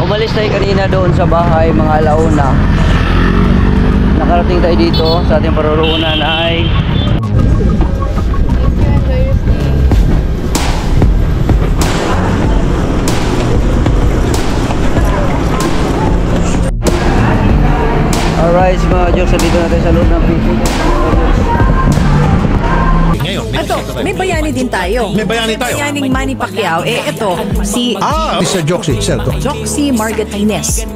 Umalis tayo kanina doon sa bahay, mga alauna. Nakarating tayo dito sa ating paroroonan ay alright mga Diyos, dito natin sa loob ng PC. Ito, may bayani din tayo. May bayani tayo. Bayaning Manny Pacquiao. Ito, si Mr. Joxy, sir. Joxy Margatines.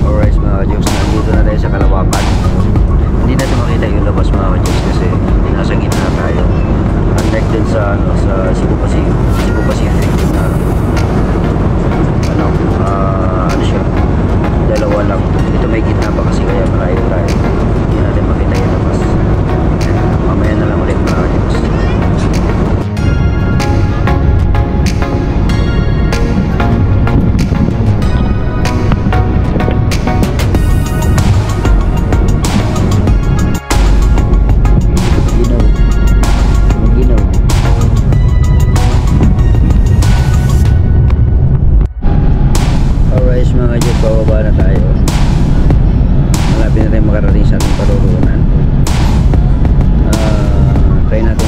Alright mga Diyos, nandito na tayo sa Kalawakan. Hindi natin makita yung labas mga Diyos kasi hindi nasa gitna tayo. Unlike dun sa, sa Cebu Pacific na ano siya, dalawa lang. Dito may gitna pa kasi kaya malayo tayo. Hindi natin makita yung labas. Mamaya na lang ulit mga Diyos. Mga Diyos, bababa na tayo. Malapit na tayo makarating sa ating paruroonan. Try natin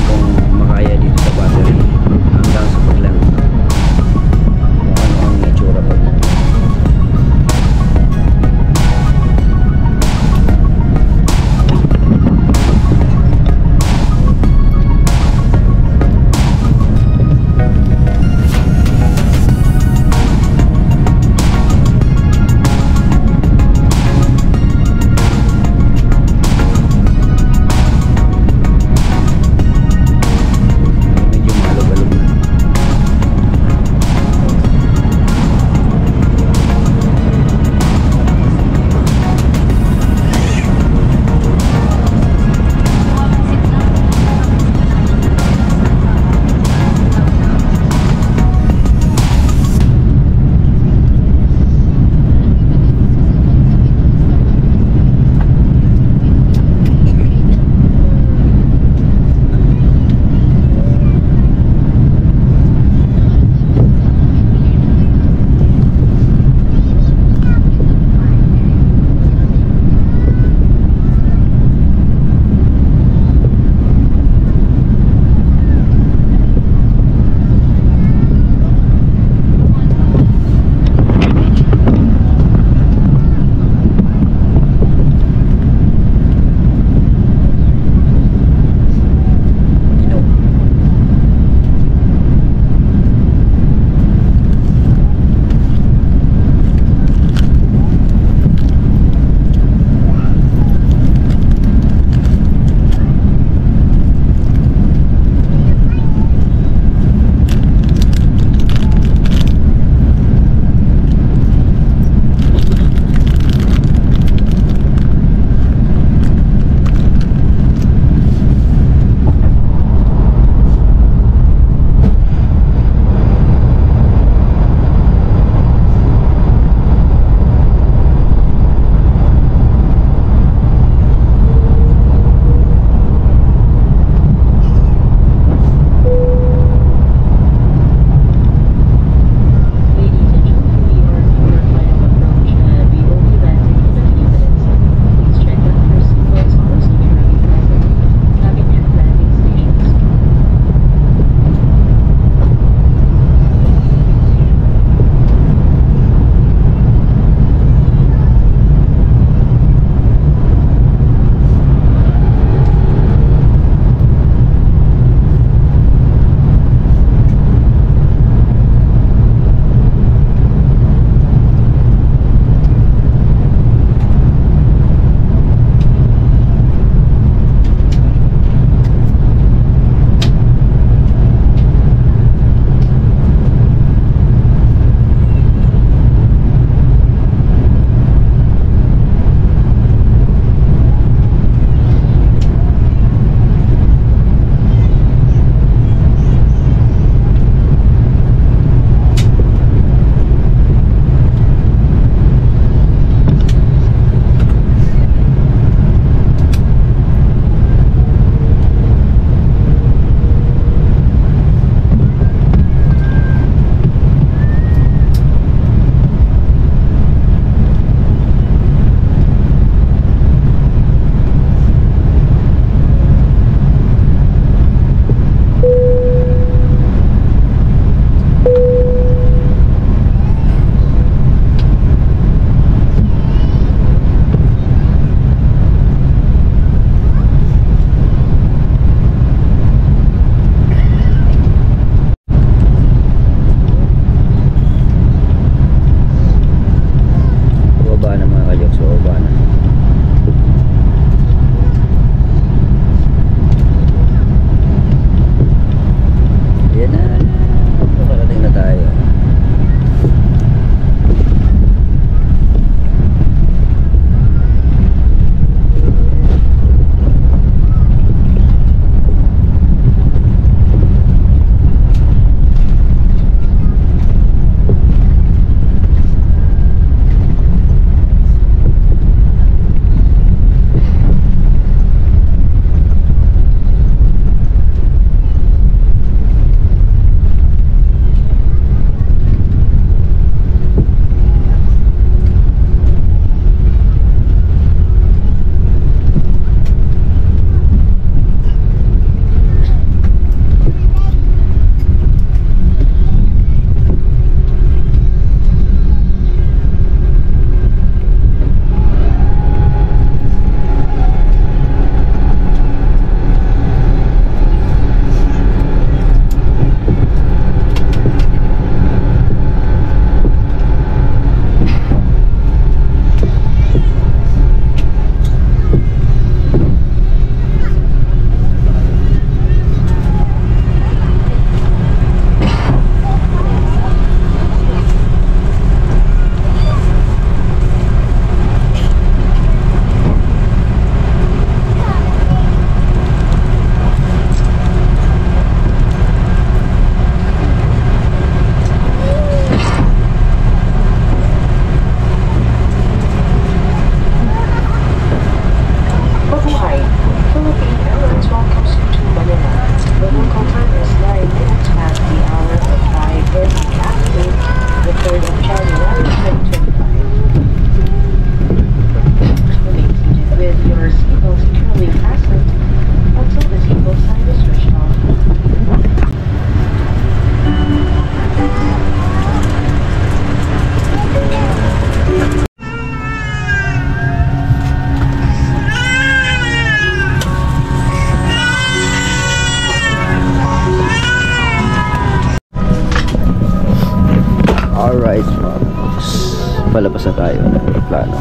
Palabas na tayo ng aeroplano.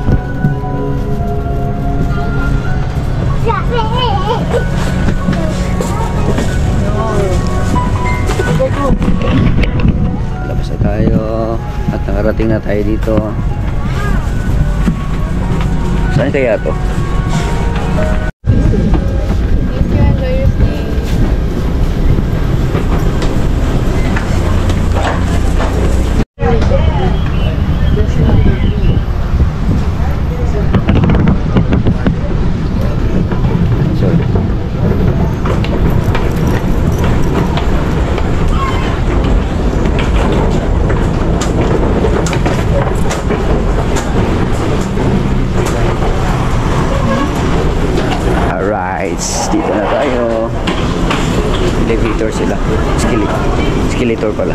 Palabas na tayo at nakarating na tayo dito. Saan kaya to? Dito na tayo. Elevator sila. Escalator pala.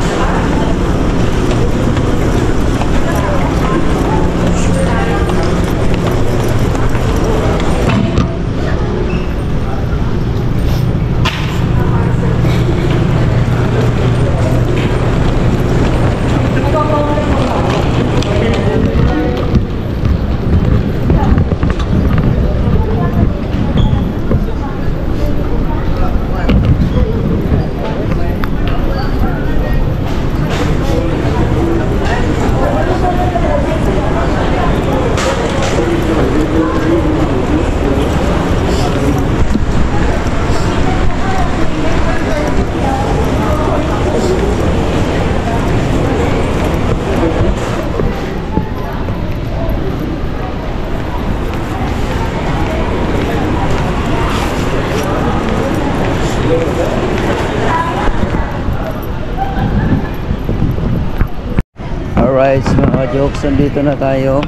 Alright, mga jokes, nandito na tayo.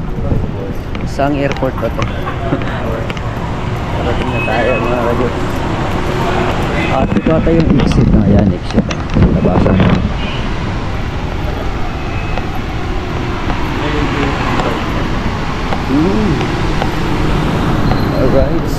Saang airport pa to? Parating na tayo, mga jokes. At ito ata yung exit na. Ayan, exit. Labasan. Alright.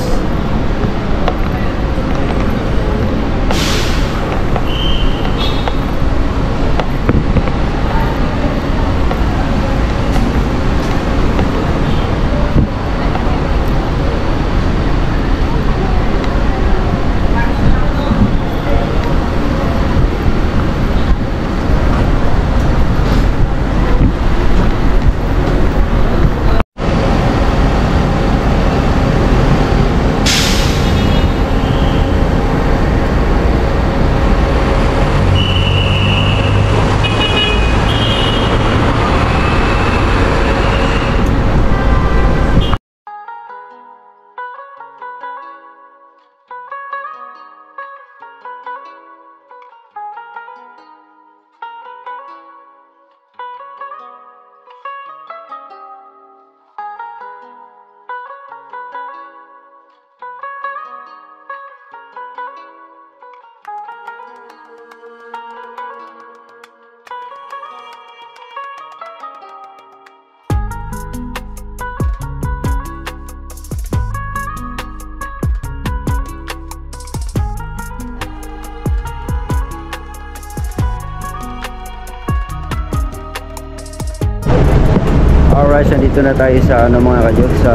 Alright, nandito na tayo sa ano mga kajok, sa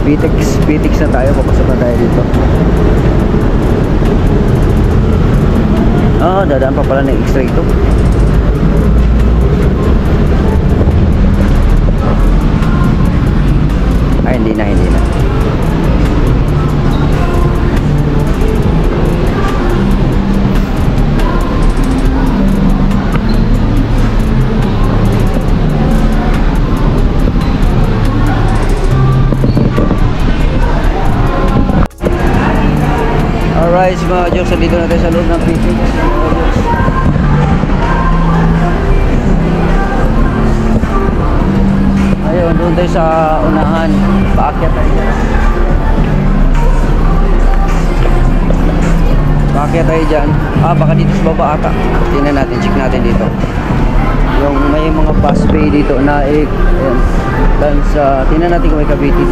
PTX na tayo, papasok na tayo dito. Dadaan pa pala ng extra ito. Hindi na. Alright mga jokes, nandito na tayo sa loob ng PTX. Ayun, doon tayo sa unahan. Paakyat tayo dyan. Paakyat tayo dyan. Baka dito sa baba ata. Tingnan natin, check natin dito. Yung may mga bus bay dito na ayan. Dan sa, tingnan natin kung may Cavite.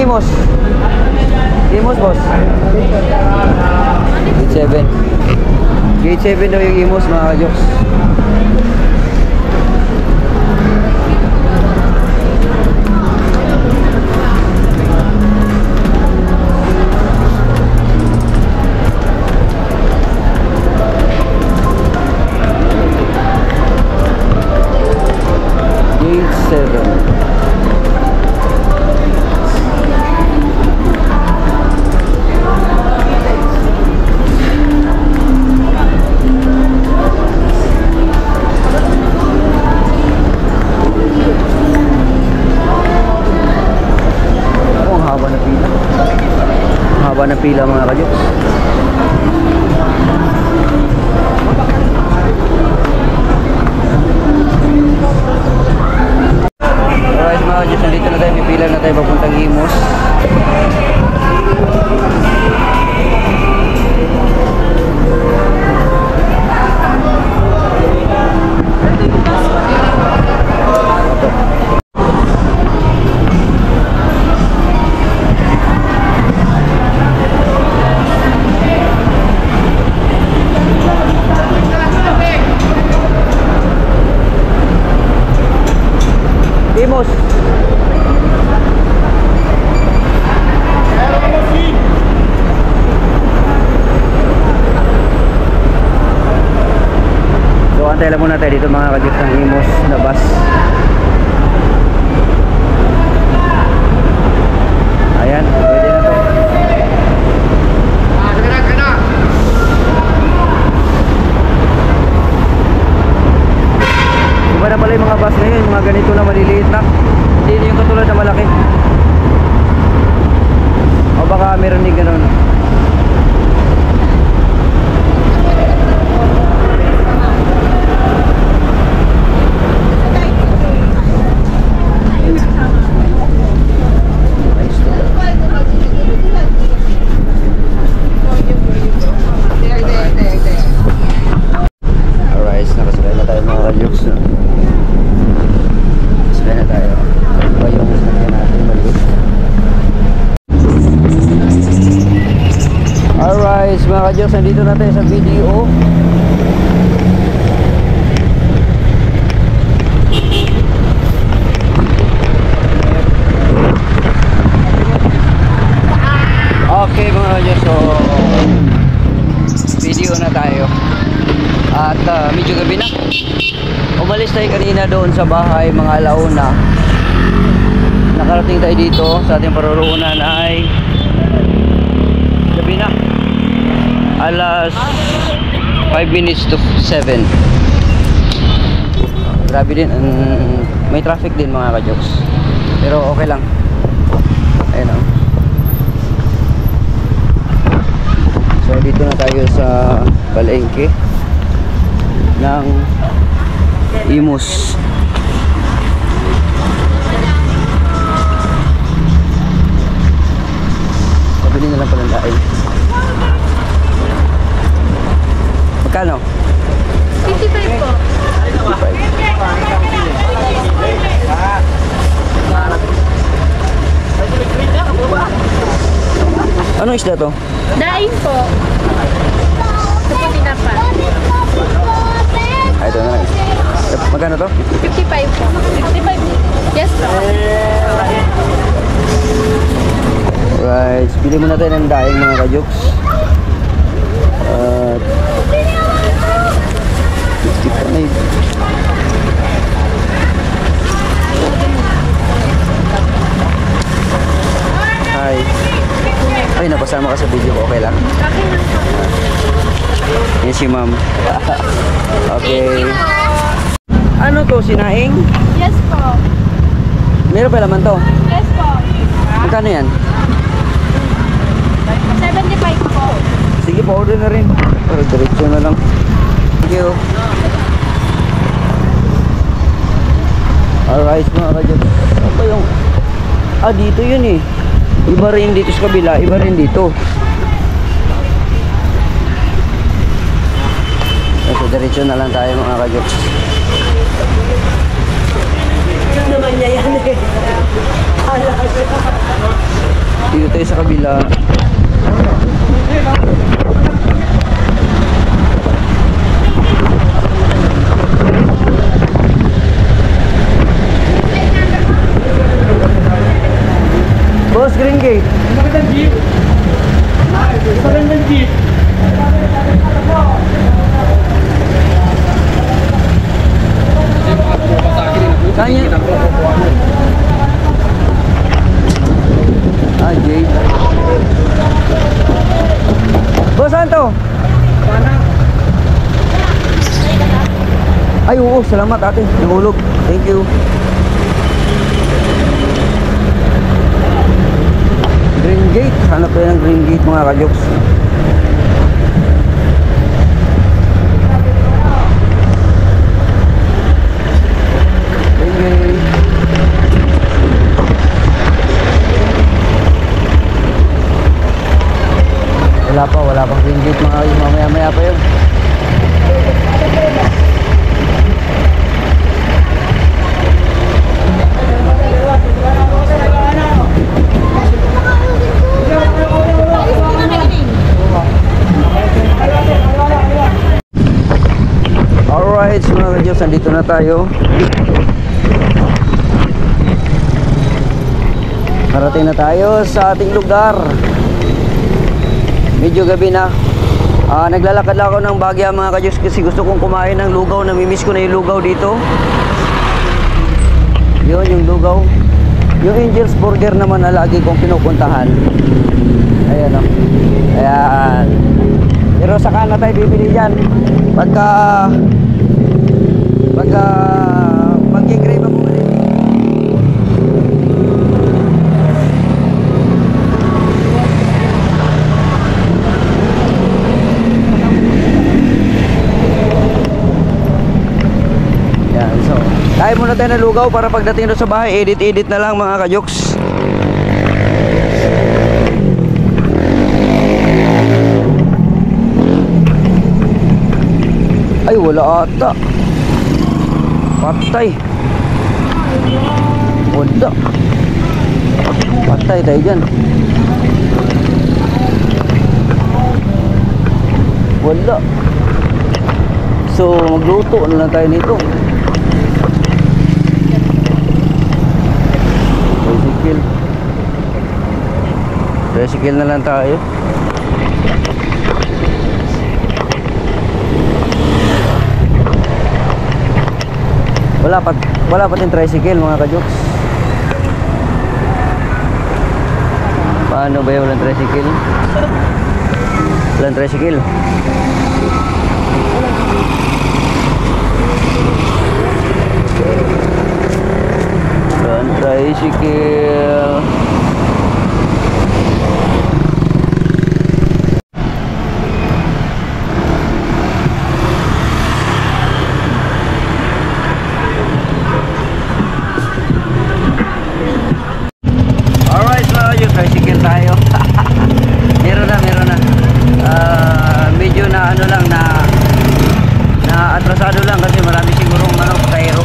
Imos? Imos, boss? Gate 7. Gate 7 daw yung Imos, mga ka-jokes. Gate 7. Haba ng pila mga ka-jokes. Alright mga ka-jokes, nandito na tayo, may pila na tayo papuntang Imos. Imos. So antay lang muna tayo dito mga ka-jokes ng Imos na bus. Ayan, pwede na to. Iba na pala yung mga bus ngayon, mga ganito na maliliit na. Hindi na yung katulad na malaki. O baka meron din ganun. Alright, nakasabay na tayo mga ka-jokes. Nakasabay na tayo. Ito yung sasakyan natin maliit. Alright mga ka-jokes, nandito na tayo sa video. Okay mga ka-jokes, so video na tayo. At medyo gabi na. Umalis tayo kanina doon sa bahay mga alauna. Nakarating tayo dito sa ating paroroonan ay gabi na. Alas 5 minutes to 7. Grabe din. May traffic din mga ka-jokes. Pero okay lang. Ayun o. So dito na tayo sa palengke ng Imos. Pabili na lang pala ng lain. Magkano? 55 po. 55. Anong isda to? Daing po. Ito po tinapa. Ito na lang. Magkano to? 55 po. 55? Yes po. Alright, bili muna tayo ng daing mga ka-jokes. At 55. Hi. Ay, napasama ka sa video ko, okay lang? Okay lang po. Yes, si ma'am. Okay. Ano to, sinaing? Yes po. Meron pa laman to? Yes po. Magkano yan? 75 po. Sige po, order na rin. Pero diretso na lang. Thank you. Alright mga ka-jokes. Ano ba yung... dito yun eh. Iba rin dito sa kabila, iba rin dito. So diretso na lang tayo mga ka-jokes. Naman niya yan eh. tayo sa kabila. Boss, Green Gate. Magandang jeep. Magandang jeep. Saan yun? Ah, Jade. Boss, saan to? Ay, oo. Salamat ate. Nahulog. Thank you. Green Gate. Hanap tayo ng Green Gate mga kajoks. Green Gate. Wala pang Green Gate mga kajoks. Mamaya pa yun. Alright, mga ka-Diyos, nandito na tayo. Parating na tayo sa ating lugar. Medyo gabi na. Naglalakad lang ako ng Bagya mga ka-Diyos kasi gusto kong kumain ng lugaw. Namimiss ko na yung lugaw dito. Yun, yung lugaw. Yung Angel's Burger naman na lagi kong pinupuntahan. Ayan o. Ayan. Pero saka na tayo bibili dyan. Pagka mag-i-crave ako ulit. Yan, so kaya muna tayo ng lugaw para pagdating doon sa bahay, edit na lang mga kajoks. Ay, wala ata. Patay. Wala. Patay tayo dyan. Wala. So, magluto na lang tayo nito. Tricycle na lang tayo. Wala pa din tricycle mga kajoks. Paano ba yung walang tricycle? Walang tricycle. Walang tricycle. Tricycle tayo. meron na medyo na ano lang na atrasado lang kasi marami sigurong tyro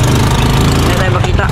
hindi tayo makita.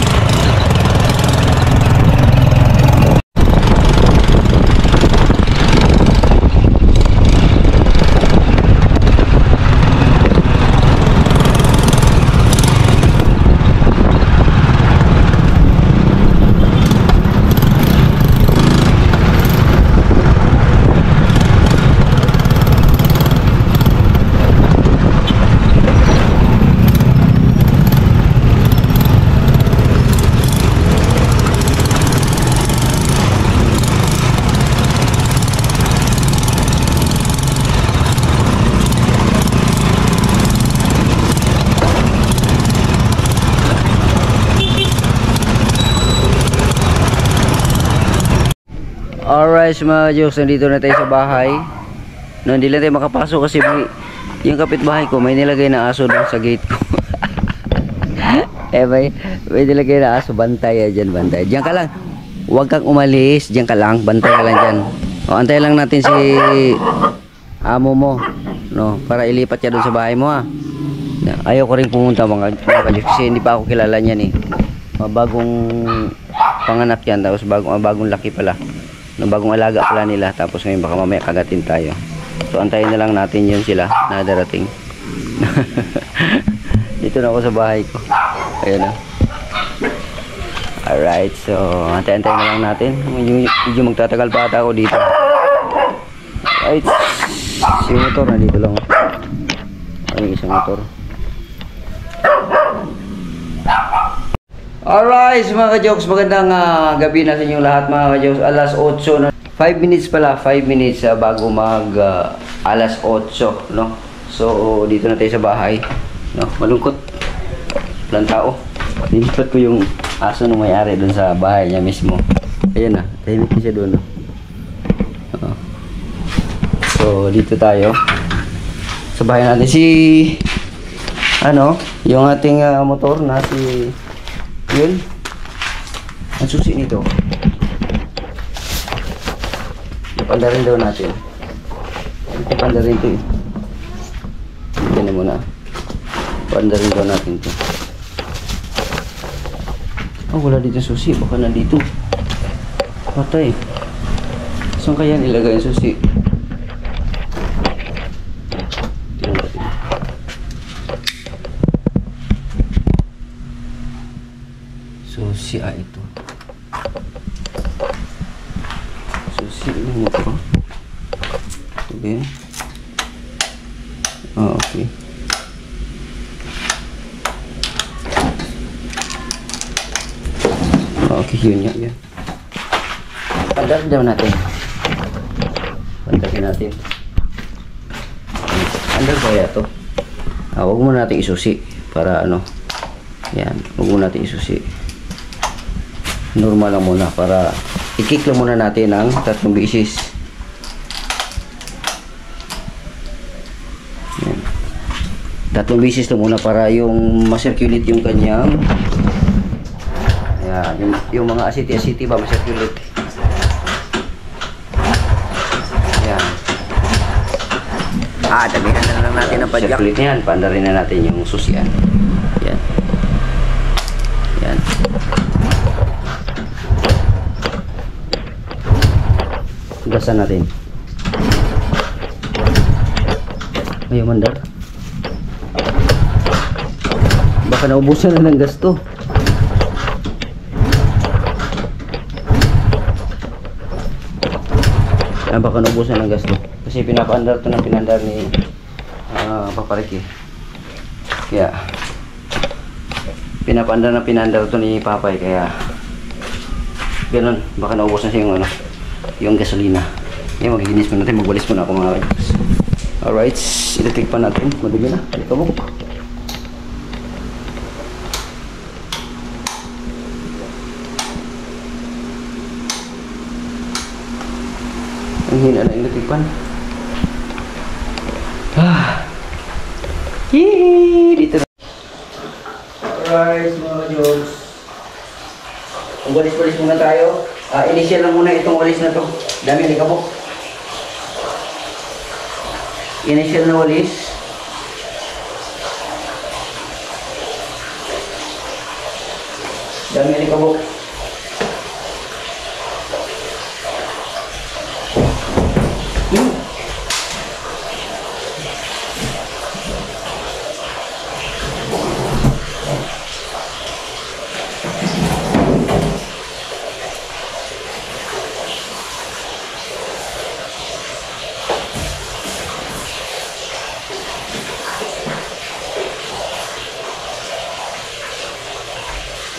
Alright mga Diyos, nandito na tayo sa bahay. No, hindi lang tayo makapasok kasi yung kapitbahay ko may nilagay na aso doon sa gate ko. may nilagay na aso. Bantay dyan, bantay. Diyan ka lang, huwag kang umalis. Diyan ka lang, bantay ka lang dyan. O, antay lang natin si amo mo, no, para ilipat siya doon sa bahay mo ha. Ayaw ko rin pumunta mga Diyos kasi hindi pa ako kilala niyan eh. Bagong panganak yan, tapos bagong laki pala. ng bagong alaga pala nila, tapos ngayon baka mamaya kagatin tayo. So antayin na lang natin yun sila na darating. Dito na ako sa bahay ko. Ayan na. Alright, so antay-antay na lang natin. Medyo magtatagal pa ata ako dito. Alright, yung motor nandito lang. Ang isang motor. Alright, mga ka-jokes, magandang gabi na sa inyong lahat mga ka-jokes. Alas 8 na. 5 minutes pala, 5 minutes bago mag alas 8, no? So dito na tayo sa bahay, no? Malungkot. Walang tao. Nilipat ko yung aso ng may-ari doon sa bahay niya mismo. Ayan na, tahimik na siya doon, no? So dito tayo sa bahay natin. Si yung ating motor na si yun, ang susi nito ipanda rin daw natin. Ipanda rin ito eh. Ipanda muna. Ipanda rin daw natin ito. Oh, wala dito susi. Baka nandito. Patay. Saan kaya nilagay yung susi? Tingnan natin. Susi ito. Susi yung motor. Okay. Oh, okay. Oh, okay, yun yan. Pandarin daw natin. Pandarin natin. Andar kaya ito. Huwag muna natin isusi. Para yan. Huwag muna natin isusi. Normal lang muna para i-kick lang muna natin ang 3 bisis. Yan. 3 bisis lang muna para yung ma-circulate yung kanyang yung mga aceti ba ma-circulate. Yan. Damihan na lang natin ang padyak. Circulate yan. Paandarin na natin yung susian. Yan. Yan. Gasan natin. Ayaw mandar. Baka naubusan na ng gasto. Baka naubusan ng gasto. Kasi pinapandar to ng pinandar ni Papariki. Kaya pinapandar to ni Papay. Kaya ganun. Baka naubusan siya yung gasolina. Ngayon magiginis mo natin, magwalis muna ako mga kajos. Alright, ilatik pa natin. Madumi na, ito mo. Ang hina na ilatik pan. Dito na. Alright mga kajos, magwalis-walis muna tayo. Initial lang muna itong walis na to. Dami ni kabok. Initial na walis. Dami ni kabok.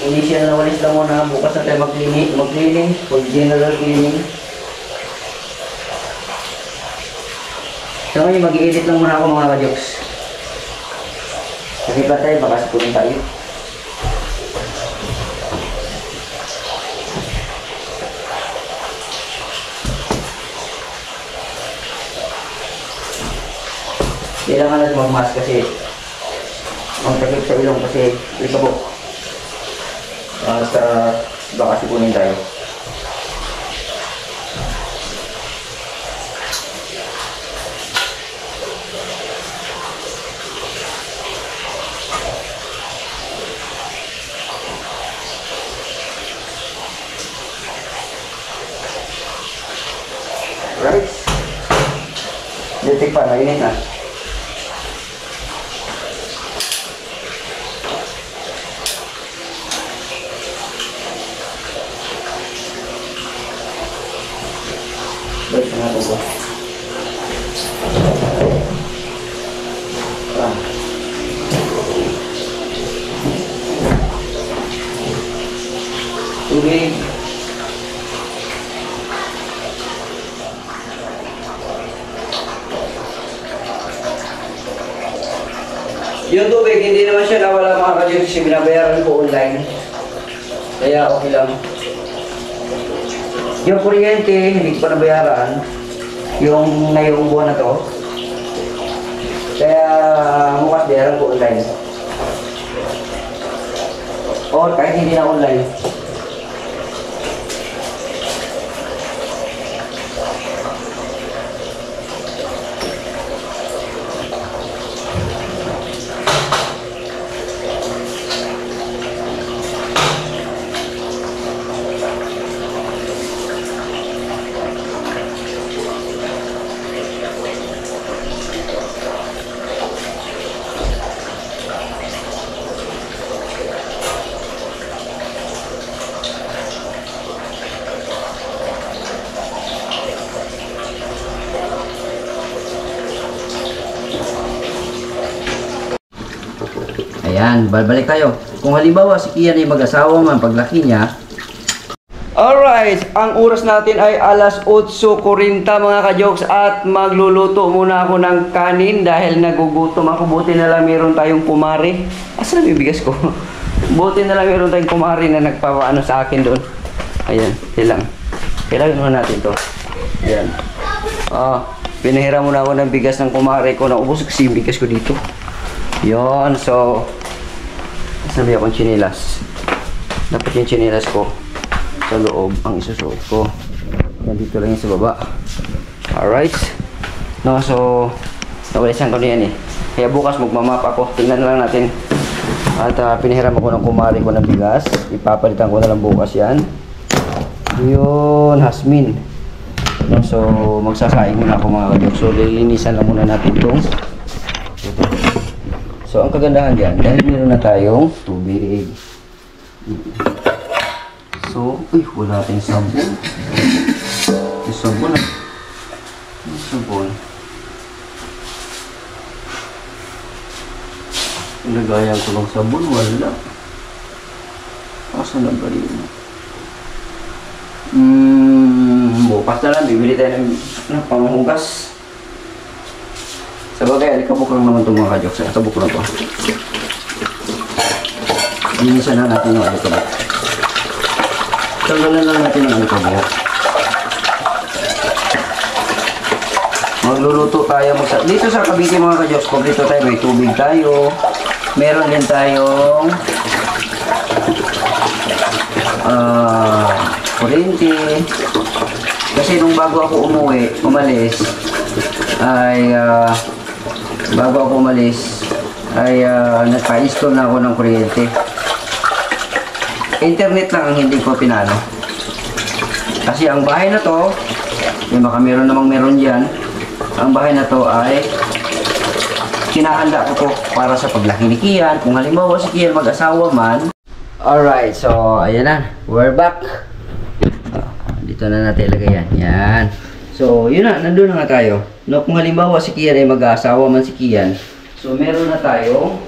Initial na walis lang muna. Bukas na tayo mag-cleaning. For general cleaning. So ngayon mag-i-edit lang muna ako mga kajoks. Kasi pa tayo, baka sipunin tayo. Kailangan natin mag-mask kasi magtakip sa ilong kasi likabok. Baka sipunin tayo. Alright. Detik pa, nainit na. Balik na natin po. Tubig. Yung tubig, hindi naman siya nawala mga ka-Jogs kasi binabayaran ko online. Kaya okay lang. Yung kuryente, hindi ko pa nabayaran. Yung ngayong buwan na to. Kaya bukas bayaran ko online. Or kahit hindi na online. Ayan, balik tayo. Kung halimbawa si Kian ay mag-asawa man paglaki niya. Alright, ang oras natin ay alas 8:40 mga ka-Jogs at magluluto muna ako ng kanin dahil nagugutom ako. Buti na lang meron tayong kumari. Asan ang bibigas ko? Buti na lang meron tayong kumari na nagpapaano sa akin doon. Ayan, ilang. Kailangan muna natin to. Ayan. Pinahiram muna ako ng bigas ng kumari ko. Naubos kasi yung bigas ko dito. Yon, so sabi akong chinilas. Dapat yung chinilas ko sa loob ang isusuot ko. Yan, dito lang yung sa baba. Alright. No, so nawalisan ko na yan eh. Kaya bukas magmamap ako. Tingnan na lang natin. At pinahiram ako ng kumari ko ng bigas. Ipapalitan ko na lang bukas yan. Yun, Hasmin. No, so magsasaing muna ako mga ka-Jogs. So lilinisan lang muna natin itong. So, ang kagandahan dyan, dahil meron na tayong tubig. So, wala tayong sabon. Yung sabon na. Yung sabon. Nagayan ko ng sabon, wala. Asa na ba rin? Bukas na lang, bibili tayo ng panghugas. Sabagay, alikabok lang naman itong mga ka-Jogs. Alikabok lang ito. Linisan na natin yung alikabok. Tanggalan lang natin yung alikabok. Magluluto tayo. Dito sa Cavite mga ka-Jogs, kompleto tayo. May tubig tayo. Meron din tayong kuryente. Kasi nung bago ako umalis, ay nagpa-install na ako ng kuryente. Internet lang ang hindi ko pinano. Kasi ang bahay na to, baka meron dyan, ang bahay na to ay kinahanda ko to para sa paglaki ni Kian. Kung halimbawa si Kian mag-asawa man. Alright, so ayan na, we're back. Dito na natin ilagay yan. Yan. So, yun na, nandun na nga tayo. No, kung halimbawa si Kian ay mag-aasawa man si Kian, so meron na tayong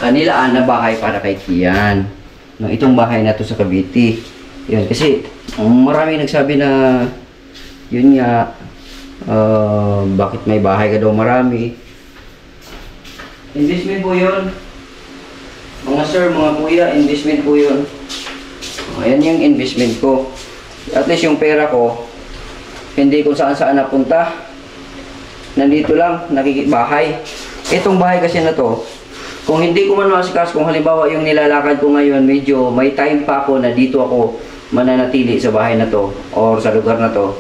kanilaan na bahay para kay Kian. No, itong bahay na to sa Cavite. Yun, kasi marami nagsabi na yun nga, bakit may bahay ka daw marami. Investment po yun. Mga sir, mga kuya, investment po yun. Ayan yung investment ko. At least yung pera ko, hindi kung saan napunta. Nandito lang, nakikibahay. Itong bahay kasi na to, kung hindi ko man masikas, kung halimbawa yung nilalakad ko ngayon, medyo may time pa ako na dito ako mananatili sa bahay na to, or sa lugar na to,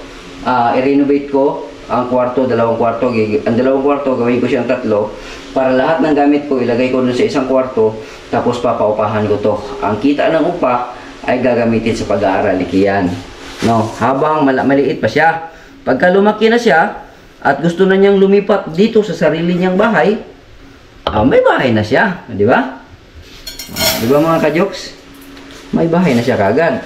i-renovate ko ang kwarto, dalawang kwarto. Ang dalawang kwarto, gawin ko siyang 3, para lahat ng gamit ko, ilagay ko dun sa isang kwarto, tapos papaupahan ko to. Ang kita ng upa, ay gagamitin sa pag-aaral ni Kian. No, habang maliit pa siya. Pagka lumaki na siya at gusto na niyang lumipat dito sa sarili niyang bahay, may bahay na siya, di ba? Di ba mga kajoks? May bahay na siya kagad.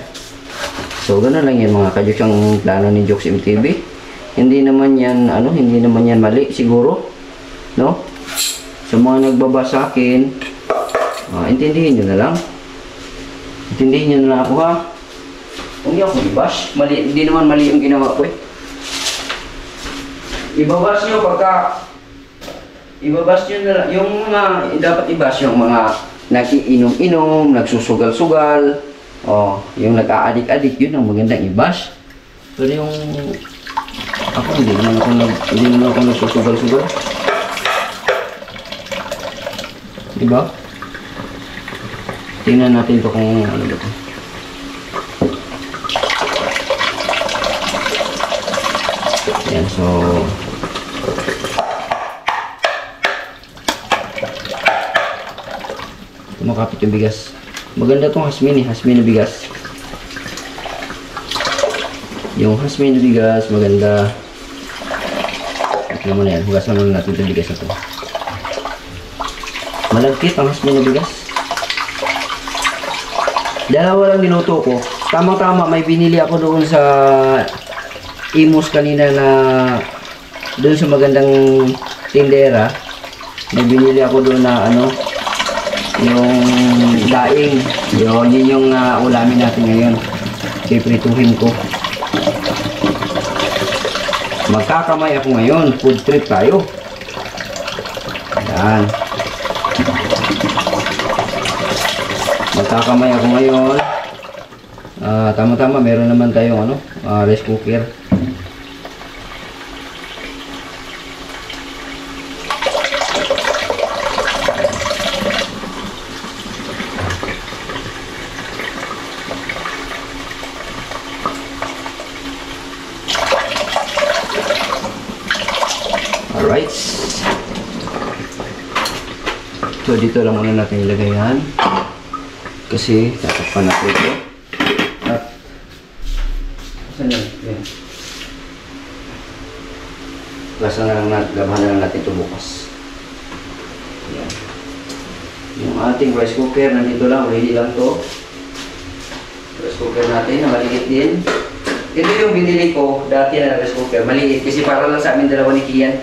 So, gano'n lang yan mga kajoks ang plano ni Jokes MTV. Hindi naman yan, hindi naman yan mali siguro. No? Sa mga nagbaba sa akin, intindihin nyo na lang. Intindihin nyo na lang ako ha. Hindi ako i-bash. Mali, hindi naman mali yung ginawa ko eh. Ibabash nyo pagka ibabash nyo na lang. Yung mga dapat i-bash yung mga nagiinom-inom, nagsusugal-sugal, yung nag-aadik-adik, yun ang magandang i-bash. Pero yung ako hindi naman ako nagsusugal-sugal. Diba? Tingnan natin to kung ano ba to. Yan, so tumakapit yung bigas. Maganda tong hasmin na bigas. Yung hasmin na bigas, maganda. At naman yan, hugasan naman natin yung bigas na to. Malagkit ang hasmin na bigas. Dalawa lang niluto ko. Tama-tama, may binili ako doon sa Imus kanina na doon sa magandang tindera. May binili ako doon na yung daing. Yun yung ulamin natin ngayon. Piprituhin ko. Magkakamay ako ngayon. Food trip tayo. Yan. Magkakamay ako ngayon. Tama-tama, meron naman tayong rice cooker. Alright. So, dito lang muna natin ilagay yan. Kasi, tatakpan natin ito. At, saan yun? Yan. Labahan na lang natin ito bukas. Yan. Yung ating rice cooker, nandito lang, ready lang to. Rice cooker natin, na maliit din. Ito yung binili ko, dati na rice cooker. Maliit, kasi para lang sa amin dalawa ni Kian.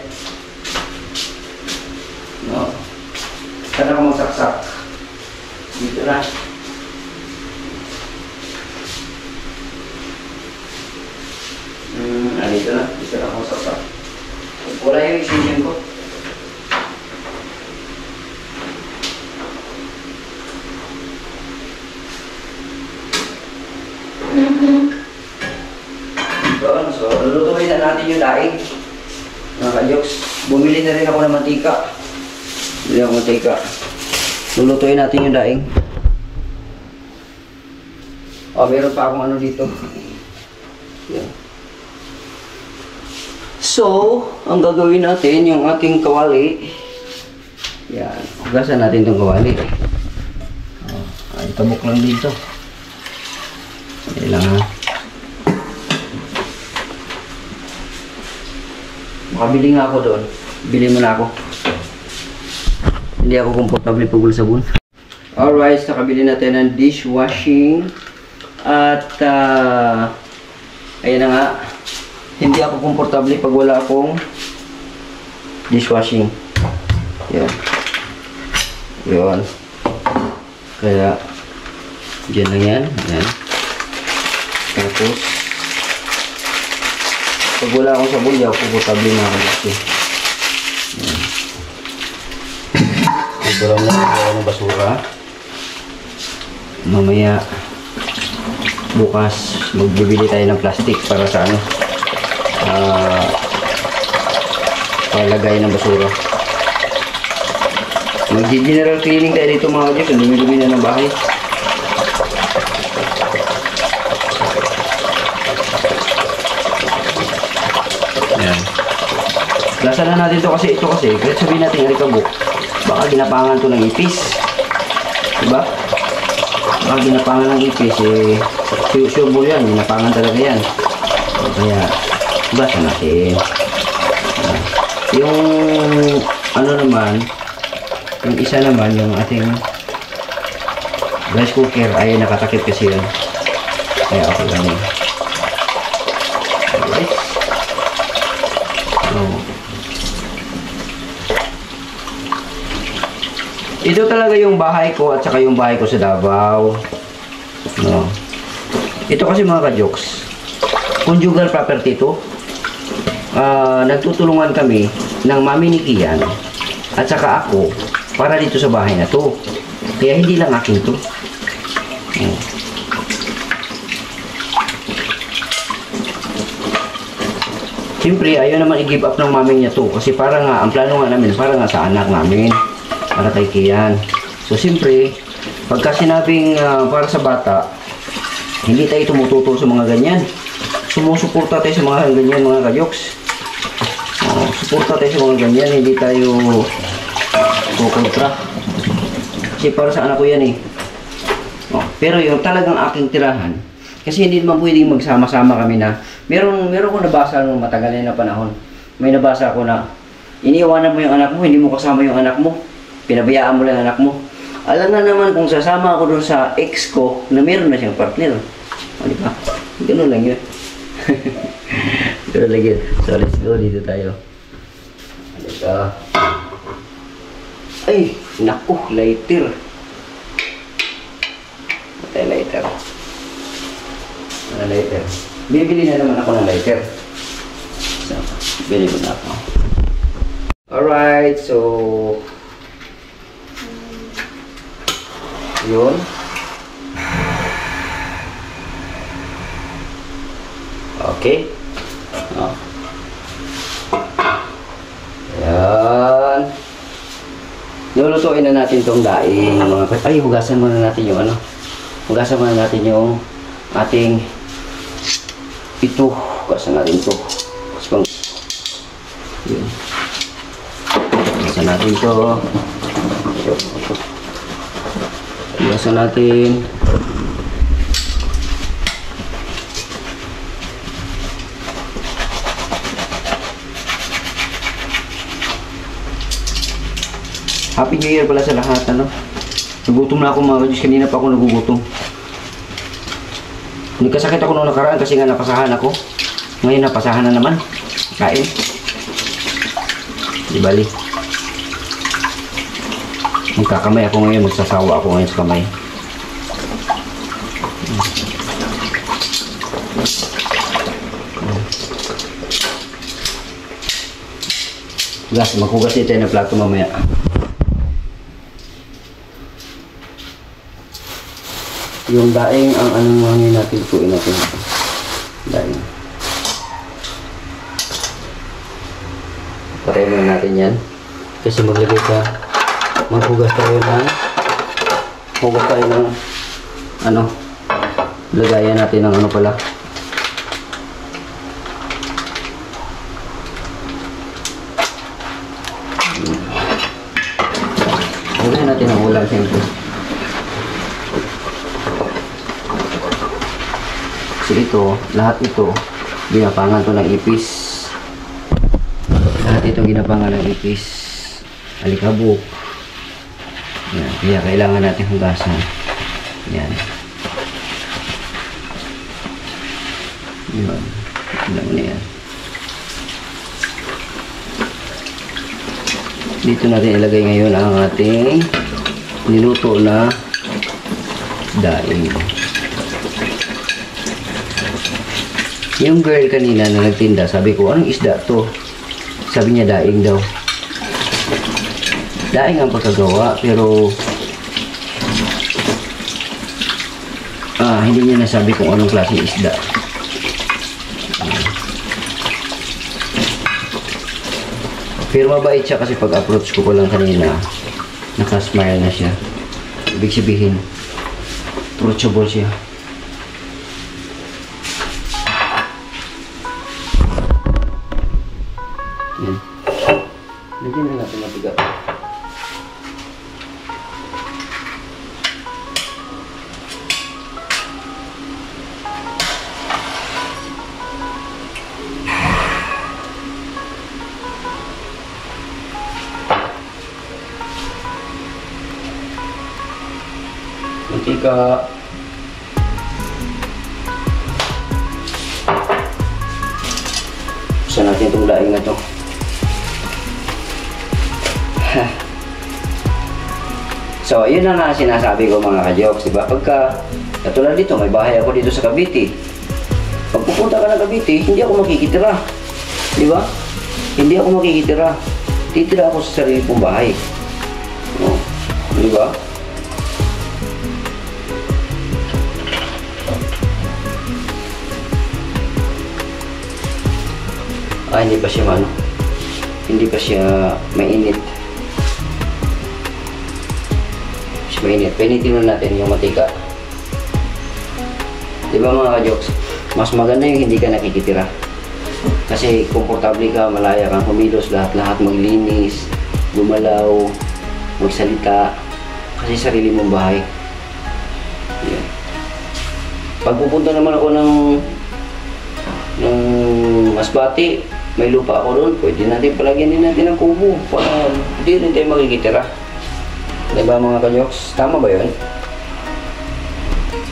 No. Saan ako magsaksak? Dito na. Dito na. Dito na ako magsaksak. Wala yung isinyan ko. So, lulutuin na natin yung daing. Mga kajoks, bumili na rin ako ng mantika. Bumili ako ng mantika. Lulutuin natin yung daing. Meron pa akong dito. Yan. So, ang gagawin natin, yung ating kawali. Yan. Hugasan natin itong kawali. Tabok lang dito. Yan lang ha. Makabili nga ako doon. Bili mo na ako. Hindi ako komportable pag wala sabon. Alright, nakabili natin ng dishwashing. At, ayan na nga. Hindi ako komportable pag wala akong dishwashing. Yan. Yun. Kaya, dyan lang yan. Yan. Tapos, pag wala akong sabon, di ako komportable na ako kasi. Yan. Ito lang ako ng basura. Mamaya, bukas, magbibili tayo ng plastic para sa palagay ng basura. Mag-general cleaning tayo dito mga Diyos. Ang dumi-dumi na ng bahay. Yan. Lasan na natin ito kasi kahit sabihin natin alikabok, baka ginapangan to ng ipis. Diba? Baka ginapangan ng ipis, eh, sure mo yan, ginapangan talaga yan. Kaya, hugasan natin. Yung, ano naman, yung isa naman, yung ating rice cooker, ay nakatakip kasi yun. Kaya okay lang yun. Alright. So, ito talaga yung bahay ko at saka yung bahay ko sa Davao. No. Ito kasi mga ka-jokes, conjugal property to. Nagtutulungan kami ng mami ni Kian at saka ako para dito sa bahay na to. Kaya hindi lang akin to. No. Siyempre, ayaw naman i-give up ng mami niya to kasi para nga, ang plano nga namin, para nga sa anak namin, para kay Kian. So, siyempre, pagka sinabing para sa bata, hindi tayo tumututo sa mga ganyan. Sumusuporta tayo sa mga ganyan, mga kayoks. Suporta tayo sa mga ganyan, hindi tayo kukontra. Kasi para sa anak ko yan eh. Pero yung talagang aking tirahan, kasi hindi naman pwedeng magsama-sama kami na meron ko nabasa nung matagal na panahon. May nabasa ko na iniiwanan mo yung anak mo, hindi mo kasama yung anak mo. Pinabayaan mo lang yung anak mo. Alam na naman kung sasama ako dun sa ex ko na meron na siyang partner. O di ba? Ganun lang yun. Ganun lang yun. So let's go, dito tayo. Halika. Ay, naku, lighter. Patay lighter. Lighter. Bibili na naman ako ng lighter. So, bili ko na ako. Alright, so yun. Okay. Ayan. Lulutuin na natin tong daing. Ay, hugasan muna natin yung ano. Hugasan muna natin yung ating ito. Hugasan natin ito. Yun. Hugasan natin ito. Hugasan natin. Happy New Year pala sa lahat, ano? Nagutom na ako mga kajus, kanina pa ako nagugutom. Nagkasakit ako nung nakaraan kasi nga napasahan ako. Ngayon napasahan na naman. Kain. Di bali. Magkakamay ako ngayon, magsasawa ako ngayon sa kamay. Gas, maghugas din tayo ng plato mamaya. Yung daing ang anong hangin natin, tuin natin ito. Daing. Patayin muna natin yan. Kasi maglagay ka, maghugas tayo ng ano, lagayan natin ng ano pala. Lagayan natin ang ulam siyempre. Kasi ito, lahat ito, ginapangan to ng ipis. Lahat ito ginapangan ng ipis. Alikabok. Yan. Kaya kailangan natin hugasan. Yan. Yan. Alam mo na yan. Dito natin ilagay ngayon ang ating niluto na daing. Yung girl kanina na nagtinda, sabi ko, anong isda to? Sabi niya, daing daw. Daing ang pagkagawa, pero hindi niya nasabi kung anong klaseng isda. Pero mabait siya kasi pag-approach ko lang kanina, nakasmile na siya. Ibig sabihin, approachable siya. Yan. Lagyan na natin mabigat. pagka buksan natin itong daing na to. So, yun na nga sinasabi ko mga ka-jokes, diba? Pagka, katulad dito, may bahay ako dito sa Cavite. Pag pupunta ka ng Cavite, hindi ako makikitira. Diba? Hindi ako makikitira. Titira ako sa sarili kong bahay. Oh, diba? Hindi pa siya hindi pa siya mainit. Mainit. Painitin na natin yung matika. Diba mga ka-jokes? Mas maganda yung hindi ka nakikitira. Kasi komportable ka, malaya kang kumilos, lahat-lahat maglinis, gumalaw, magsalita. Kasi sarili mong bahay. Yan. Pag pupunta naman ako ng Masbate, may lupa ako doon, pwede natin palagyan din natin ng kubo para hindi rin tayo makikitira. Diba mga ka-jokes? Tama ba yun?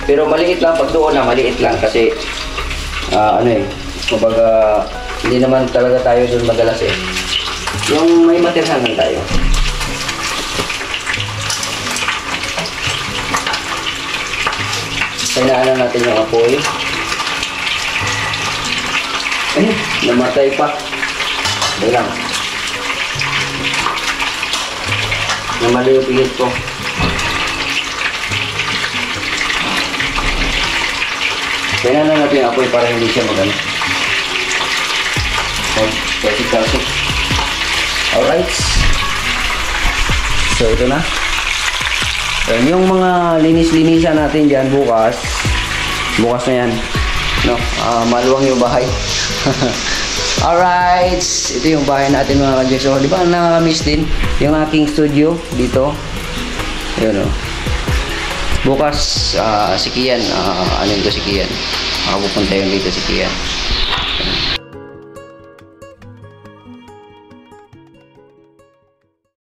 Pero maliit lang, pag doon na maliit lang kasi kumbaga hindi naman talaga tayo doon madalas eh. Yung may matirhan lang tayo. Kainaanan natin yung apoy. Namatay pa. Dahil lang. Namali yung pigit ko. Kaya na natin yung apoy para hindi siya magano. Kasi. Alright. So ito na. Yan yung mga linis-linisan natin dyan bukas. Bukas na yan. No, maluwang yung bahay. Alright, ito yung bahay natin mga ka-jokes. So, di ba nakakamiss din yung aking studio dito. Yun o. Bukas, si Kian, ano yung si Kian? Makapupunta yun dito si Kian.